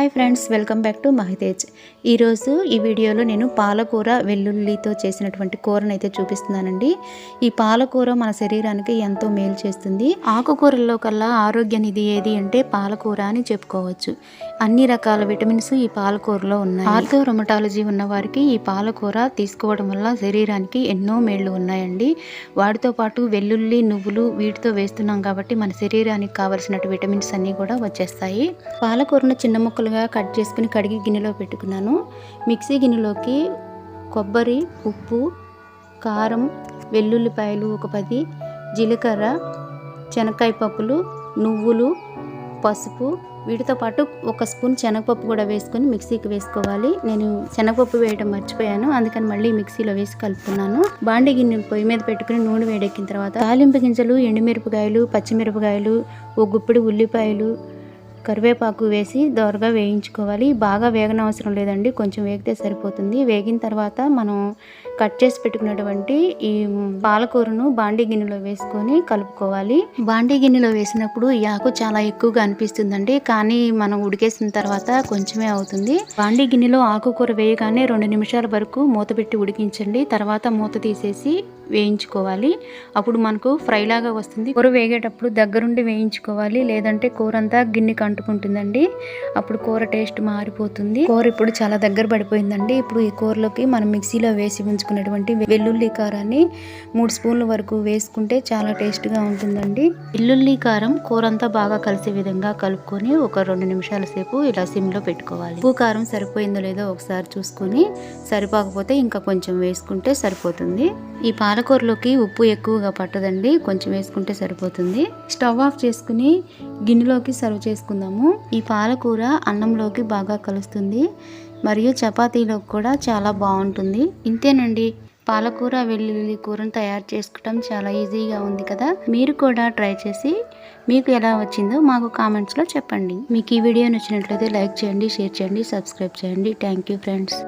Hi friends, welcome back to Mahitej. ఈరోజు ఈ వీడియోలో నేను పాలకూర వెల్లుల్లితో చేసినటువంటి కూరను అయితే చూపిస్తున్నానండి. ఈ పాలకూర మన శరీరానికి ఎంతో మేలు చేస్తుంది. ఆకుకూరల్లో కల్లా ఆరోగ్య నిధి ఏది అంటే పాలకూర అని చెప్పుకోవచ్చు. అన్ని రకాల విటమిన్స్ ఈ పాలకూరలో ఉన్నాయి. ఆర్థో రొమటాలజీ ఉన్న వారికి ఈ పాలకూర తీసుకోవడం వల్ల శరీరానికి ఎన్నో మేళ్లు ఉన్నాయండి. వాటితో పాటు వెల్లుల్లి, నువ్వులు వీటితో వేస్తున్నాం కాబట్టి మన శరీరానికి కావలసిన విటమిన్స్ అన్నీ కూడా వచ్చేస్తాయి. పాలకూరను చిన్న ముక్కలుగా కట్ చేసుకుని కడిగి గిన్నెలో పెట్టుకున్నాను. మిక్సీ గిన్నెలోకి కొబ్బరి, ఉప్పు, కారం, వెల్లుల్లిపాయలు ఒక 10, జీలకర్ర, శనక్కాయ పప్పులు, నువ్వులు, పసుపు, వీటితో పాటు 1 స్పూన్ శనగపప్పు కూడా వేసుకొని మిక్సీకి వేసుకోవాలి. నేను శనగపప్పు వేయడం మర్చిపోయాను, అందుకని మళ్ళీ మిక్సీలో వేసి కలుపుతున్నాను. బాండి గిన్నె పొయ్యి మీద పెట్టుకుని నూనె వేడెక్కిన తర్వాత తాలింపు గింజలు, ఎండుమిరపకాయలు, పచ్చిమిరపకాయలు, ఒక గుప్పెడు ఉల్లిపాయలు, కరివేపాకు వేసి దోరగా వేయించుకోవాలి. బాగా వేగనవసరం లేదండి, కొంచెం వేగితే సరిపోతుంది. వేగిన తర్వాత మనం కట్ చేసి పెట్టుకున్నటువంటి ఈ పాలకూరను బాండీ గిన్నెలో వేసుకొని కలుపుకోవాలి. బాండీ గిన్నెలో వేసినప్పుడు ఈ ఆకు చాలా ఎక్కువగా అనిపిస్తుందండి, కానీ మనం ఉడికేసిన తర్వాత కొంచెమే అవుతుంది. బాండీ గిన్నెలో ఆకుకూర వేయగానే 2 నిమిషాల వరకు మూత పెట్టి ఉడికించండి. తర్వాత మూత తీసేసి వేయించుకోవాలి. అప్పుడు మనకు ఫ్రై లాగా వస్తుంది. కూర వేగేటప్పుడు దగ్గరుండి వేయించుకోవాలి, లేదంటే కూర అంతా గిన్నెకి అంటుకుంటుందండి. అప్పుడు కూర టేస్ట్ మారిపోతుంది. కూర ఇప్పుడు చాలా దగ్గర పడిపోయిందండి. ఇప్పుడు ఈ కూరలోకి మనం మిక్సీలో వేసి ఉంచుకున్నటువంటి వెల్లుల్లి కారాన్ని 3 స్పూన్ల వరకు వేసుకుంటే చాలా టేస్ట్గా ఉంటుందండి. వెల్లుల్లి కారం కూర అంతా బాగా కలిసే విధంగా కలుపుకొని ఒక 2 నిమిషాల సేపు ఇలా సిమ్లో పెట్టుకోవాలి. ఉప్పు కారం సరిపోయిందో లేదో ఒకసారి చూసుకొని, సరిపోకపోతే ఇంకా కొంచెం వేసుకుంటే సరిపోతుంది. ఈ పాలకూరలోకి ఉప్పు ఎక్కువగా పట్టదండి, కొంచెం వేసుకుంటే సరిపోతుంది. స్టవ్ ఆఫ్ చేసుకుని గిన్నెలోకి సర్వ్ చేసుకుందాము. ఈ పాలకూర అన్నంలోకి బాగా కలుస్తుంది, మరియు చపాతీలోకి కూడా చాలా బాగుంటుంది. ఇంతేనండి, పాలకూర వెల్లుల్లి కూరను తయారు చేసుకోవడం చాలా ఈజీగా ఉంది కదా. మీరు కూడా ట్రై చేసి మీకు ఎలా వచ్చిందో మాకు కామెంట్స్లో చెప్పండి. మీకు ఈ వీడియో నచ్చినట్లయితే లైక్ చేయండి, షేర్ చేయండి, సబ్స్క్రైబ్ చేయండి. Thank you friends.